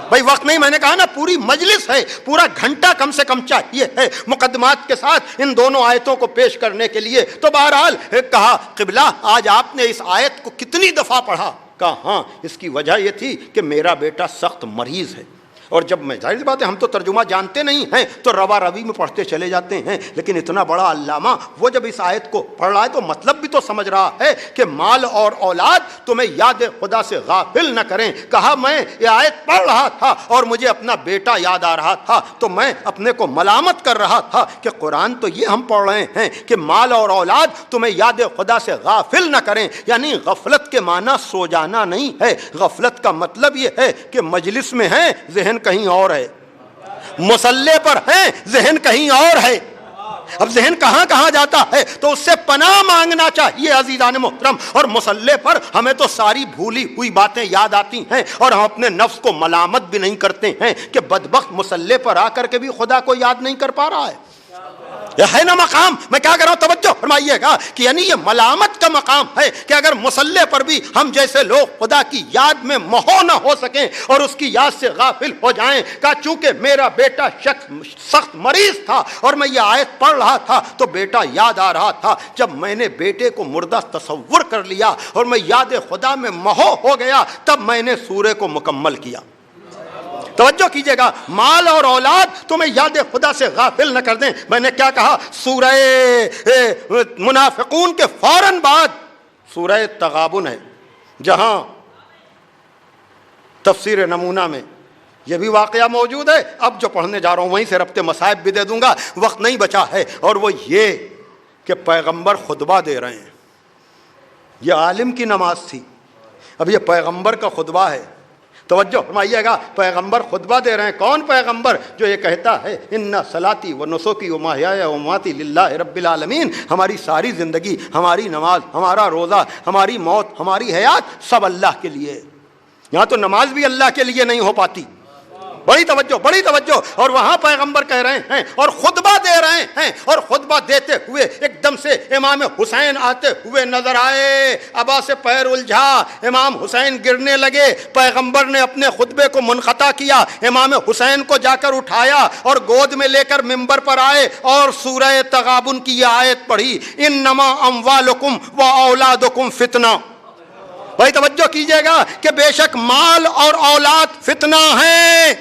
بھائی وقت نہیں، میں نے کہا نا پوری مجلس ہے، پورا گھنٹہ کم سے کم چاہیے ہے مقدمات کے ساتھ ان دونوں آیتوں کو پیش کرنے کے لیے۔ تو بہرحال کہا قبلہ آج آپ نے اس آیت کو کتنی دفعہ پڑھا؟ کہا ہاں اس کی وجہ یہ تھی کہ میرا بیٹا سخت مریض ہے، اور جب میں ظاہر سی بات ہے ہم تو ترجمہ جانتے نہیں ہیں تو روا روی میں پڑھتے چلے جاتے ہیں، لیکن اتنا بڑا علامہ وہ جب اس آیت کو پڑھ رہا ہے تو مطلب بھی تو سمجھ رہا ہے کہ مال اور اولاد تمہیں یاد خدا سے غافل نہ کریں۔ کہا میں یہ آیت پڑھ رہا تھا اور مجھے اپنا بیٹا یاد آ رہا تھا تو میں اپنے کو ملامت کر رہا تھا کہ قرآن تو یہ ہم پڑھ رہے ہیں کہ مال اور اولاد تمہیں یاد خدا سے غافل نہ کریں، یعنی غفلت کے معنی سو جانا نہیں ہے، غفلت کا مطلب یہ ہے کہ مجلس میں ہیں ذہن کہیں اور ہے، مصلی پر ہیں ذہن کہیں اور ہے۔ اب ذہن کہاں کہاں جاتا ہے تو اس سے پناہ مانگنا چاہیے عزیزان محترم، اور مصلی پر ہمیں تو ساری بھولی ہوئی باتیں یاد آتی ہیں اور ہم اپنے نفس کو ملامت بھی نہیں کرتے ہیں کہ بدبخت مصلی پر آ کر کے بھی خدا کو یاد نہیں کر پا رہا ہے۔ یہ ہے نا مقام، میں کیا کر رہا ہوں توجہ فرمائیے گا کہ یعنی یہ ملامت کا مقام ہے کہ اگر مصلی پر بھی ہم جیسے لوگ خدا کی یاد میں محو نہ ہو سکیں اور اس کی یاد سے غافل ہو جائیں۔ کہا چونکہ میرا بیٹا سخت مریض تھا اور میں یہ آیت پڑھ رہا تھا تو بیٹا یاد آ رہا تھا، جب میں نے بیٹے کو مردہ تصور کر لیا اور میں یاد خدا میں محو ہو گیا تب میں نے سورے کو مکمل کیا۔ توجہ کیجئے گا، مال اور اولاد تمہیں یاد خدا سے غافل نہ کر دیں۔ میں نے کیا کہا؟ سورہ منافقون کے فوراً بعد سورہ تغابن ہے، جہاں تفسیر نمونہ میں یہ بھی واقعہ موجود ہے۔ اب جو پڑھنے جا رہا ہوں وہیں سے ربط مصائب بھی دے دوں گا، وقت نہیں بچا ہے، اور وہ یہ کہ پیغمبر خطبہ دے رہے ہیں۔ یہ عالم کی نماز تھی، اب یہ پیغمبر کا خطبہ ہے۔ توجہ فرمائیے گا، پیغمبر خطبہ دے رہے ہیں۔ کون پیغمبر؟ جو یہ کہتا ہے ان صلاتی و نسکی و محیای و مماتی للہ رب العالمین، ہماری ساری زندگی، ہماری نماز، ہمارا روزہ، ہماری موت، ہماری حیات سب اللہ کے لیے۔ یہاں تو نماز بھی اللہ کے لیے نہیں ہو پاتی۔ بڑی توجہ، بڑی توجہ۔ اور وہاں پیغمبر کہہ رہے ہیں اور خطبہ دے رہے ہیں، اور خطبہ دیتے ہوئے ایک دم سے امام حسین آتے ہوئے نظر آئے، ابا سے پیر الجھا، امام حسین گرنے لگے۔ پیغمبر نے اپنے خطبے کو منقطع کیا، امام حسین کو جا کر اٹھایا اور گود میں لے کر منبر پر آئے اور سورہ تغابن کی یہ آیت پڑھی، انما اموالکم و اولادکم فتنہ۔ بھائی توجہ کیجئے گا کہ بے شک مال اور اولاد فتنہ ہیں،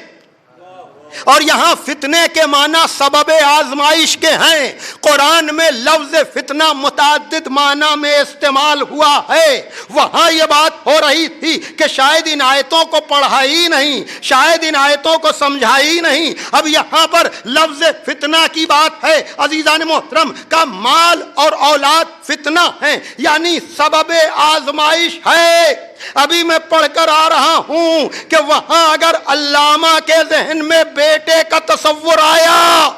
اور یہاں فتنے کے معنی سبب آزمائش کے ہیں۔ قرآن میں لفظ فتنہ متعدد معنی میں استعمال ہوا ہے۔ وہاں یہ بات ہو رہی تھی کہ شاید ان آیتوں کو پڑھا ہی نہیں، شاید ان آیتوں کو سمجھا ہی نہیں۔ اب یہاں پر لفظ فتنہ کی بات ہے عزیزان محترم، کا مال اور اولاد فتنہ ہیں، یعنی سبب آزمائش ہے۔ ابھی میں پڑھ کر آ رہا ہوں کہ وہاں اگر علامہ کے ذہن میں بیٹے کا تصور آیا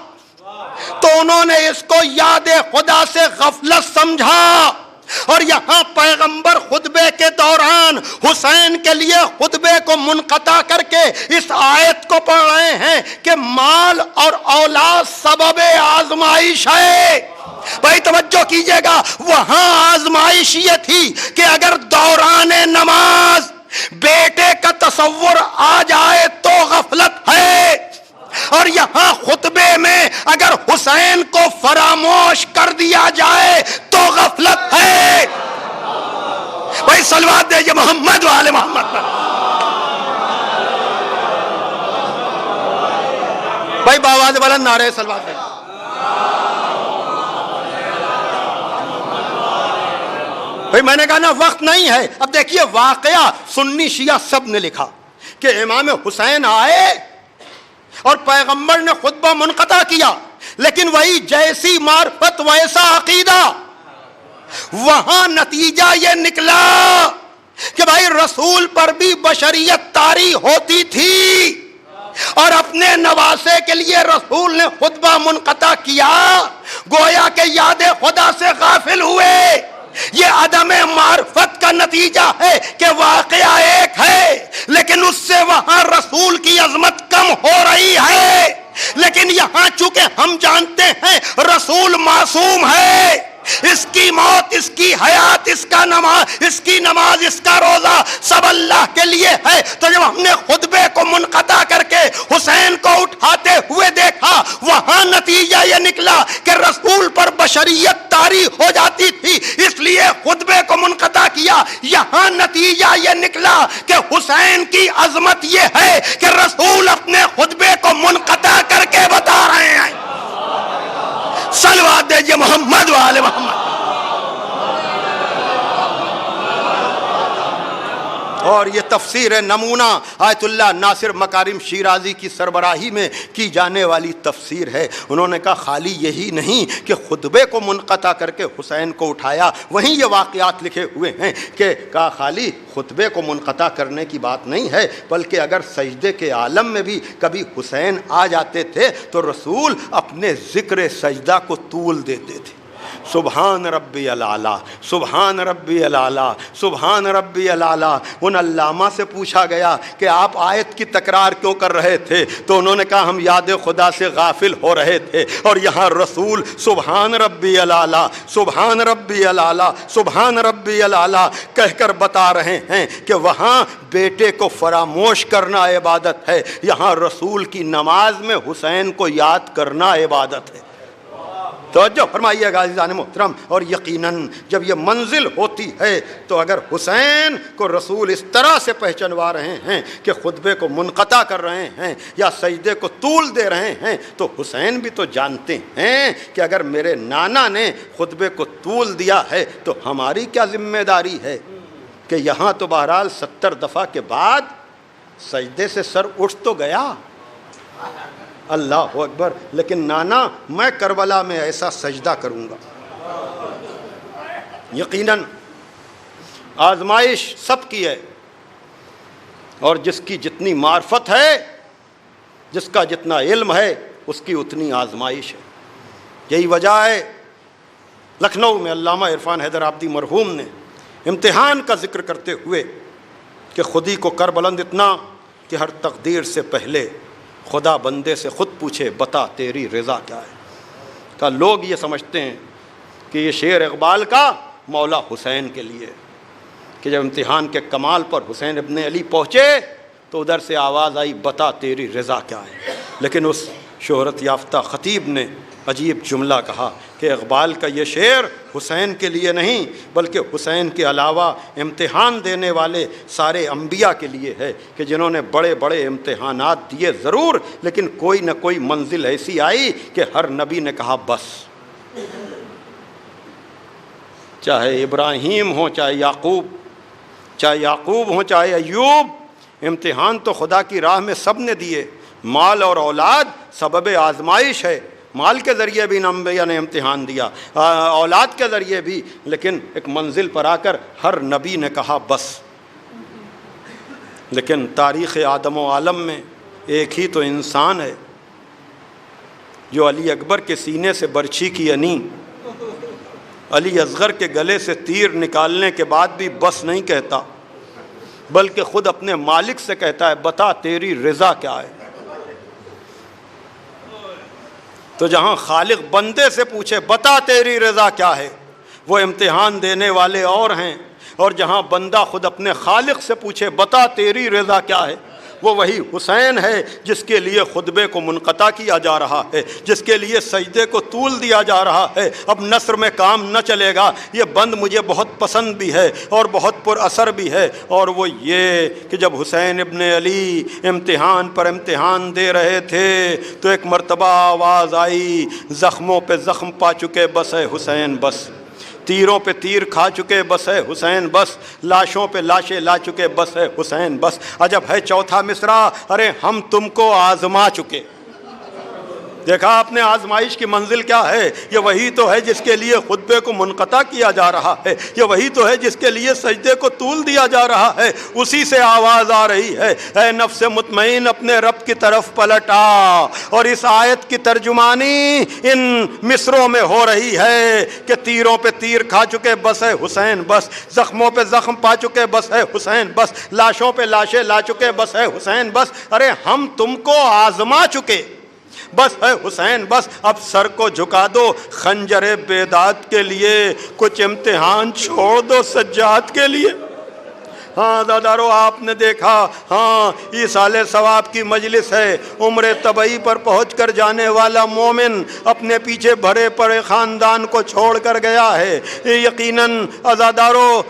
تو انہوں نے اس کو یاد خدا سے غفلت سمجھا، اور یہاں پیغمبر خطبے کے دوران حسین کے لیے خطبے کو منقطع کر کے اس آیت کو پڑھ رہے ہیں کہ مال اور اولاد سبب آزمائش ہے۔ بھائی توجہ کیجئے گا، وہاں آزمائش یہ تھی کہ اگر دوران نماز بیٹے کا تصور آ جائے تو غفلت ہے، اور یہاں خطبے میں اگر حسین کو فراموش کر دیا جائے تو غفلت ہے۔ بھائی صلوات دیجئے محمد والے محمد پر۔ بھائی باواز بلند نعرے صلوات دیجئے۔ بھئی میں نے کہا نا وقت نہیں ہے۔ اب دیکھیے واقعہ سنی شیعہ سب نے لکھا کہ امام حسین آئے اور پیغمبر نے خطبہ منقطع کیا، لیکن وہی جیسی معرفت ویسا عقیدہ۔ وہاں نتیجہ یہ نکلا کہ بھائی رسول پر بھی بشریت طاری ہوتی تھی، اور اپنے نواسے کے لیے رسول نے خطبہ منقطع کیا، گویا کہ یاد خدا سے غافل ہوئے۔ یہ عدم معرفت کا نتیجہ ہے کہ واقعہ ایک ہے، لیکن اس سے وہاں رسول کی عظمت کم ہو رہی ہے۔ لیکن یہاں چونکہ ہم جانتے ہیں رسول معصوم ہے، اس کی کی موت، اس کی حیات، اس کا نماز، اس کی نماز، اس کا روزہ سب اللہ کے لیے ہے۔ تو جب ہم نے خطبے کو منقطع کر کے حسین کو اٹھاتے ہوئے دیکھا، وہاں نتیجہ یہ نکلا کہ رسول پر بشریت طاری ہو جاتی تھی، اس لیے خطبے کو منقطع کیا۔ یہاں نتیجہ یہ نکلا کہ حسین کی عظمت یہ ہے کہ رسول اپنے خطبے کو منقطع کر کے بتا رہے ہیں۔ صلوات دیجئے محمد وآل محمد۔ اور یہ تفسیر نمونہ آیت اللہ ناصر مکارم شیرازی کی سربراہی میں کی جانے والی تفسیر ہے۔ انہوں نے کہا خالی یہی نہیں کہ خطبے کو منقطع کر کے حسین کو اٹھایا، وہیں یہ واقعات لکھے ہوئے ہیں کہ کہا خالی خطبے کو منقطع کرنے کی بات نہیں ہے، بلکہ اگر سجدے کے عالم میں بھی کبھی حسین آ جاتے تھے تو رسول اپنے ذکر سجدہ کو طول دیتے تھے۔ سبحان ربی العلیٰ، سبحان ربی العلیٰ، سبحان ربی العلیٰ۔ ان علامہ سے پوچھا گیا کہ آپ آیت کی تکرار کیوں کر رہے تھے؟ تو انہوں نے کہا ہم یاد خدا سے غافل ہو رہے تھے، اور یہاں رسول سبحان ربی العلیٰ، سبحان ربی العلیٰ، سبحان ربی العلیٰ کہہ کر بتا رہے ہیں کہ وہاں بیٹے کو فراموش کرنا عبادت ہے، یہاں رسول کی نماز میں حسین کو یاد کرنا عبادت ہے۔ توجہ فرمائیے گا عزیزان محترم۔ اور یقیناً جب یہ منزل ہوتی ہے تو اگر حسین کو رسول اس طرح سے پہچنوا رہے ہیں کہ خطبے کو منقطع کر رہے ہیں یا سجدے کو طول دے رہے ہیں، تو حسین بھی تو جانتے ہیں کہ اگر میرے نانا نے خطبے کو طول دیا ہے تو ہماری کیا ذمہ داری ہے؟ کہ یہاں تو بہرحال 70 دفعہ کے بعد سجدے سے سر اٹھ تو گیا، اللہ اکبر، لیکن نانا میں کربلا میں ایسا سجدہ کروں گا۔ یقیناً آزمائش سب کی ہے، اور جس کی جتنی معرفت ہے، جس کا جتنا علم ہے، اس کی اتنی آزمائش ہے۔ یہی وجہ ہے لکھنؤ میں علامہ عرفان حیدر آبادی مرحوم نے امتحان کا ذکر کرتے ہوئے کہ خودی کو کر بلند اتنا کہ ہر تقدیر سے پہلے خدا بندے سے خود پوچھے بتا تیری رضا کیا ہے۔ کہ لوگ یہ سمجھتے ہیں کہ یہ شعر اقبال کا مولا حسین کے لیے، کہ جب امتحان کے کمال پر حسین ابن علی پہنچے تو ادھر سے آواز آئی بتا تیری رضا کیا ہے۔ لیکن اس شہرت یافتہ خطیب نے عجیب جملہ کہا کہ اقبال کا یہ شعر حسین کے لیے نہیں بلکہ حسین کے علاوہ امتحان دینے والے سارے انبیاء کے لیے ہے، کہ جنہوں نے بڑے بڑے امتحانات دیے ضرور، لیکن کوئی نہ کوئی منزل ایسی آئی کہ ہر نبی نے کہا بس، چاہے ابراہیم ہو، چاہے یعقوب ہو، چاہے ایوب، امتحان تو خدا کی راہ میں سب نے دیے۔ مال اور اولاد سبب آزمائش ہے، مال کے ذریعے بھی انبیاء نے امتحان دیا، اولاد کے ذریعے بھی، لیکن ایک منزل پر آ کر ہر نبی نے کہا بس۔ لیکن تاریخ آدم و عالم میں ایک ہی تو انسان ہے جو علی اکبر کے سینے سے برچھی کی انی، علی اصغر کے گلے سے تیر نکالنے کے بعد بھی بس نہیں کہتا، بلکہ خود اپنے مالک سے کہتا ہے بتا تیری رضا کیا ہے۔ تو جہاں خالق بندے سے پوچھے بتا تیری رضا کیا ہے، وہ امتحان دینے والے اور ہیں، اور جہاں بندہ خود اپنے خالق سے پوچھے بتا تیری رضا کیا ہے، وہ وہی حسین ہے جس کے لیے خطبے کو منقطع کیا جا رہا ہے، جس کے لیے سجدے کو طول دیا جا رہا ہے۔ اب نثر میں کام نہ چلے گا، یہ بند مجھے بہت پسند بھی ہے اور بہت پر اثر بھی ہے، اور وہ یہ کہ جب حسین ابن علی امتحان پر امتحان دے رہے تھے تو ایک مرتبہ آواز آئی زخموں پہ زخم پا چکے بس ہے حسین بس، تیروں پہ تیر کھا چکے بس ہے حسین بس، لاشوں پہ لاشیں لا چکے بس ہے حسین بس۔ عجب ہے چوتھا مصرع، ارے ہم تم کو آزما چکے۔ دیکھا آپ نے آزمائش کی منزل کیا ہے؟ یہ وہی تو ہے جس کے لیے خطبے کو منقطع کیا جا رہا ہے، یہ وہی تو ہے جس کے لیے سجدے کو طول دیا جا رہا ہے۔ اسی سے آواز آ رہی ہے اے نفس مطمئن اپنے رب کی طرف پلٹ آ، اور اس آیت کی ترجمانی ان مصروں میں ہو رہی ہے کہ تیروں پہ تیر کھا چکے بس ہے حسین بس، زخموں پہ زخم پا چکے بس ہے حسین بس، لاشوں پہ لاشیں لا چکے بس ہے حسین بس، ارے ہم تم کو آزما چکے۔ بس ہے حسین، بس اب سر کو جھکا دو خنجر بیداد کے لیے، کچھ امتحان چھوڑ دو سجاد کے لیے۔ ہاں دادارو آپ نے دیکھا، ہاں یہ سال ثواب کی مجلس ہے، عمر طبعی پر پہنچ کر جانے والا مومن اپنے پیچھے بھرے پڑے خاندان کو چھوڑ کر گیا ہے۔ یقیناً عزادارو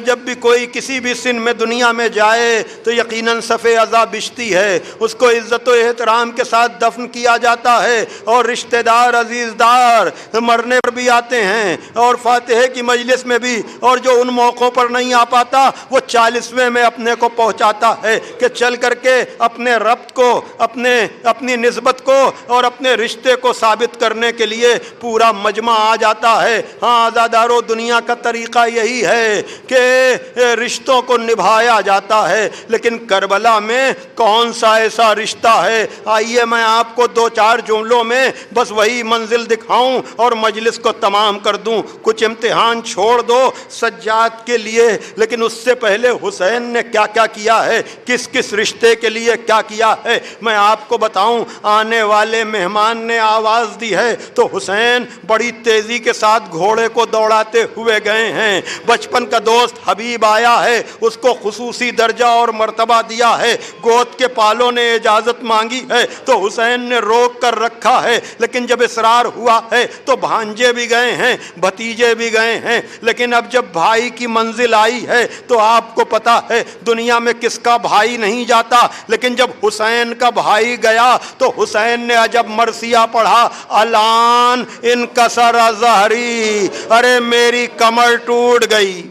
جب بھی کوئی کسی بھی سن میں دنیا میں جائے تو یقیناً صف عزا بچتی ہے، اس کو عزت و احترام کے ساتھ دفن کیا جاتا ہے، اور رشتہ دار عزیز دار مرنے پر بھی آتے ہیں، اور فاتحے کی مجلس میں بھی، اور جو ان موقعوں پر نہیں آ پاتا وہ 40ویں میں اپنے کو پہنچاتا ہے کہ چل کر کے اپنے ربط کو، اپنی نسبت کو اور اپنے رشتے کو ثابت کرنے کے لیے پورا مجمع آ جاتا ہے۔ ہاں عزادارو دنیا کا طریقہ یہی ہے کہ رشتوں کو نبھایا جاتا ہے، لیکن کربلا میں کون سا ایسا رشتہ ہے؟ آئیے میں آپ کو 2-4 جملوں میں بس وہی منزل دکھاؤں اور مجلس کو تمام کر دوں۔ کچھ امتحان چھوڑ دو سجاد کے لیے، لیکن اس سے پہلے حسین نے کیا کیا کیا ہے، کس کس رشتے کے لیے کیا کیا ہے، میں آپ کو بتاؤں۔ آنے والے مہمان نے آواز دی ہے تو حسین بڑی تیزی کے ساتھ گھوڑے کو دوڑاتے ہوئے گئے ہیں۔ بچپن کا دوست حبیب آیا ہے، اس کو خصوصی درجہ اور مرتبہ دیا ہے۔ گود کے پالوں نے اجازت مانگی ہے تو حسین نے روک کر رکھا ہے، لیکن جب اصرار ہوا ہے تو بھانجے بھی گئے ہیں، بھتیجے بھی گئے ہیں، لیکن اب جب بھائی کی منزل آئی ہے تو آپ کو پتا ہے دنیا میں کس کا بھائی نہیں جاتا، لیکن جب حسین کا بھائی گیا تو حسین نے عجب مرثیہ پڑھا، الان انکسر ظہری، ارے میری کمر ٹوٹ گئی،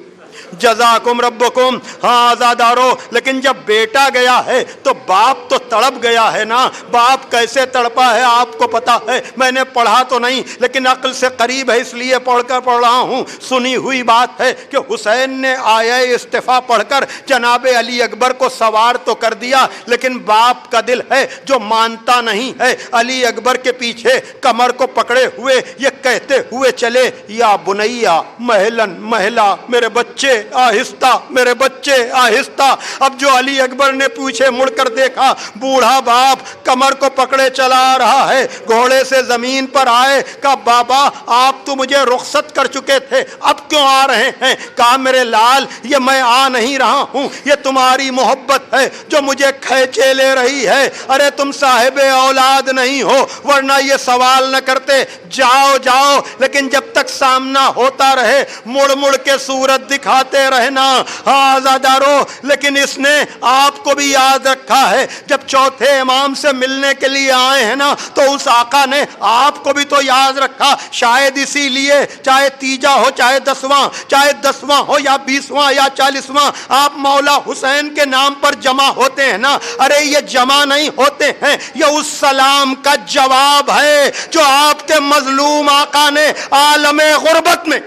جزاکم ربکم۔ ہاں عزادارو لیکن جب بیٹا گیا ہے تو باپ تو تڑپ گیا ہے نا۔ باپ کیسے تڑپا ہے آپ کو پتا ہے، میں نے پڑھا تو نہیں لیکن عقل سے قریب ہے اس لیے پڑھ رہا ہوں۔ سنی ہوئی بات ہے کہ حسین نے آیہ استفا پڑھ کر جناب علی اکبر کو سوار تو کر دیا، لیکن باپ کا دل ہے جو مانتا نہیں ہے۔ علی اکبر کے پیچھے کمر کو پکڑے ہوئے یہ کہتے ہوئے چلے، یا بنیا مہلن مہلا، میرے بچے آہستہ، میرے بچے آہستہ۔ اب جو علی اکبر نے پیچھے مڑ کر دیکھا، بوڑھا باپ کمر کو پکڑے چلا آ رہا ہے، گھوڑے سے زمین پر آئے، کہا بابا آپ تو مجھے رخصت کر چکے تھے، اب کیوں آ رہے ہیں؟ کہا میرے لال یہ میں آ نہیں رہا ہوں، یہ تمہاری محبت ہے جو مجھے کھینچے لے رہی ہے۔ ارے تم صاحب اولاد نہیں ہو ورنہ یہ سوال نہ کرتے، جاؤ جاؤ، لیکن جب تک سامنا ہوتا رہے مڑ مڑ کے صورت دکھاتے رہنا۔ ہاں عزادارو لیکن اس نے آپ کو بھی یاد رکھا ہے، جب چوتھے امام سے ملنے کے لیے آئے ہیں نا تو اس آقا نے آپ کو بھی تو یاد رکھا، شاید اسی لیے چاہے تیجا ہو چاہے 10واں، چاہے 10واں ہو یا 20واں یا 40واں، آپ مولا حسین کے نام پر جمع ہوتے ہیں نا۔ ارے یہ جمع نہیں ہوتے ہیں، یہ اس سلام کا جواب ہے جو آپ کے مظلوم آقا نے عالم غربت میں،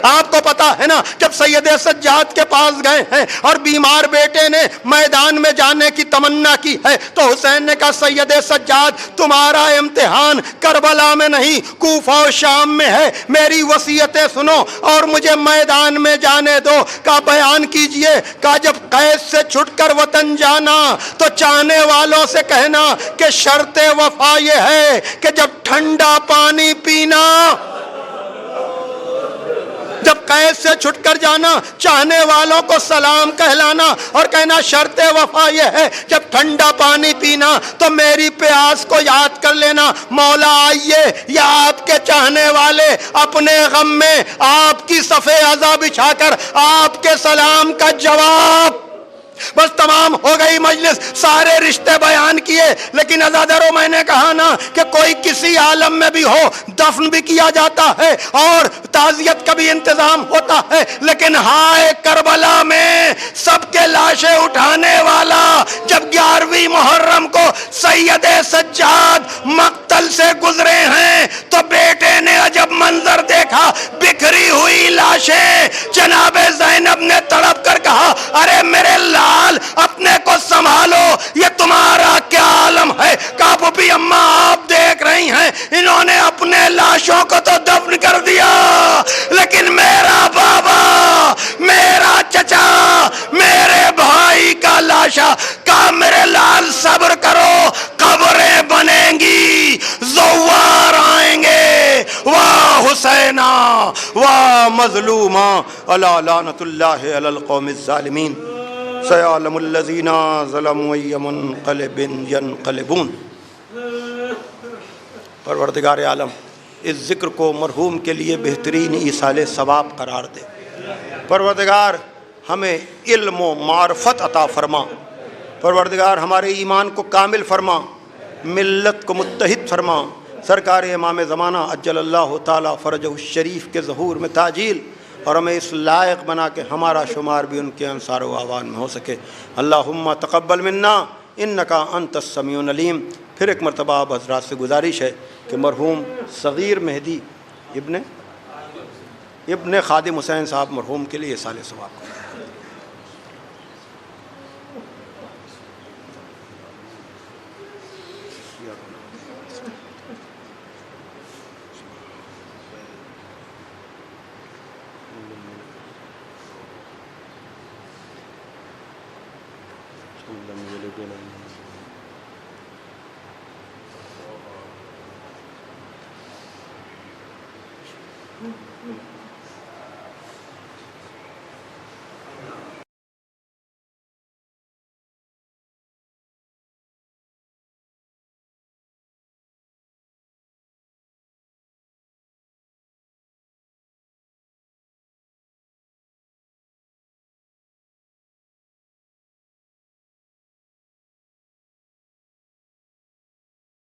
آپ کو پتا ہے نا جب سید سجاد کے پاس گئے ہیں اور بیمار بیٹے نے میدان میں جانے کی تمنا کی ہے تو حسین نے کہا سید سجاد تمہارا امتحان کربلا میں نہیں کوفہ و شام میں ہے، میری وصیتیں سنو اور مجھے میدان میں جانے دو۔ کا بیان کیجئے، کہا جب قید سے چھٹ کر وطن جانا تو چاہنے والوں سے کہنا کہ شرط وفا یہ ہے کہ جب ٹھنڈا پانی پینا، جب قید سے چھٹ کر جانا چاہنے والوں کو سلام کہلانا اور کہنا شرط وفا یہ ہے جب ٹھنڈا پانی پینا تو میری پیاس کو یاد کر لینا۔ مولا آئیے یا آپ کے چاہنے والے اپنے غم میں آپ کی صف عزا بچھا کر آپ کے سلام کا جواب۔ بس تمام ہو گئی مجلس، سارے رشتے بیان کیے، لیکن عزادارو میں نے کہا نا کہ کوئی کسی عالم میں بھی ہو دفن بھی کیا جاتا ہے اور تعزیت کا بھی انتظام ہوتا ہے، لیکن ہائے کربلا میں سب کے لاشیں اٹھانے والا جب 11ویں محرم کو سید سجاد مقتل سے گزرے ہیں تو بیٹے نے عجب منظر دیکھا، بکھری ہوئی لاشیں۔ جناب زینب نے تڑپ کر کہا ارے میرے لال اپنے کو سنبھالو، یہ تمہارا کیا عالم ہے؟ کہا پھوپھی اماں آپ دیکھ رہی ہیں انہوں نے اپنے لاشوں کو تو دفن کر دیا، لیکن میرا بابا، میرا چچا، میرے بھائی کا لاشا۔ کہا میرے لال صبر کرو، قبریں بنیں گی، مظلوما الا لعنۃ اللہ علی القوم الظالمین سیعلم الذین ظلموا ای منقلب ینقلبون۔ پروردگار عالم اس ذکر کو مرحوم کے لیے بہترین ایصال ثواب قرار دے۔ پروردگار ہمیں علم و معرفت عطا فرما۔ پروردگار ہمارے ایمان کو کامل فرما، ملت کو متحد فرما۔ سرکار امام زمانہ عجل اللہ تعالی فرجہ الشریف کے ظہور میں تعجیل، اور ہمیں اس لائق بنا کہ ہمارا شمار بھی ان کے انصار و اعوان میں ہو سکے۔ اللہم تقبل منا انکا انت السمیع العلیم۔ پھر ایک مرتبہ آپ حضرات سے گزارش ہے کہ مرحوم صغیر مہدی ابن خادم حسین صاحب مرحوم کے لیے ایصال ثواب کریں۔ Mm-hmm.